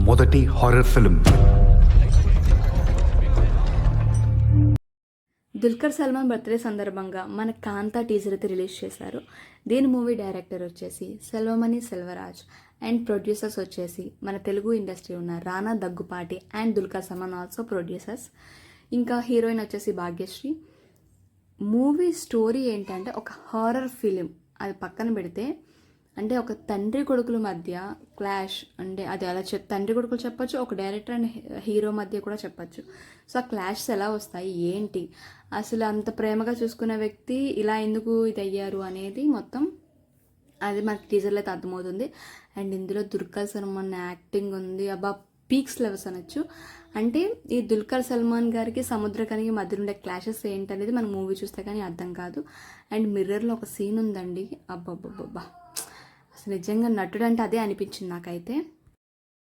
మొదటి horror film. Dulquer Salman birthday సందర్భంగా మన కాంతా టీజర్ అయితే రిలీజ్ చేశారు. దీని మూవీ డైరెక్టర్ వచ్చేసి సెల్వమణి సెల్వరాజ్ అండ్ ప్రొడ్యూసర్స్ వచ్చేసి మన తెలుగు ఇండస్ట్రీ ఉన్న రానా Daggubati and Dulquer Salman also producers. ఇంకా హీరోయిన్ వచ్చేసి భాగ్యశ్రీ. మూవీ స్టోరీ ఏంటంటే ఒక హారర్ ఫిలిం. అది పక్కన పెడితే అంటే ఒక తండ్రి కొడుకుల మధ్య క్లాష్, అంటే అది అలా తండ్రి కొడుకులు చెప్పొచ్చు, ఒక డైరెక్టర్ అండ్ హీరో మధ్య కూడా చెప్పొచ్చు. సో ఆ క్లాషెస్ ఎలా వస్తాయి, ఏంటి, అసలు అంత ప్రేమగా చూసుకునే వ్యక్తి ఇలా ఎందుకు ఇది అయ్యారు అనేది మొత్తం అది మనకి టీజర్లో అయితే అర్థమవుతుంది. అండ్ ఇందులో దుల్కర్ సల్మాన్ యాక్టింగ్ ఉంది, అబ్బా పీక్స్ లెవెల్స్ అనొచ్చు. అంటే ఈ దుల్కర్ సల్మాన్ గారికి సముద్రకానికి మధ్య ఉండే క్లాషెస్ ఏంటనేది మనం మూవీ చూస్తే కానీ అర్థం కాదు. అండ్ మిర్రర్లో ఒక సీన్ ఉందండి, అబ్బబ్బబ్బబ్బా అసలు నిజంగా నటుడు అంటే అదే అనిపించింది నాకైతే.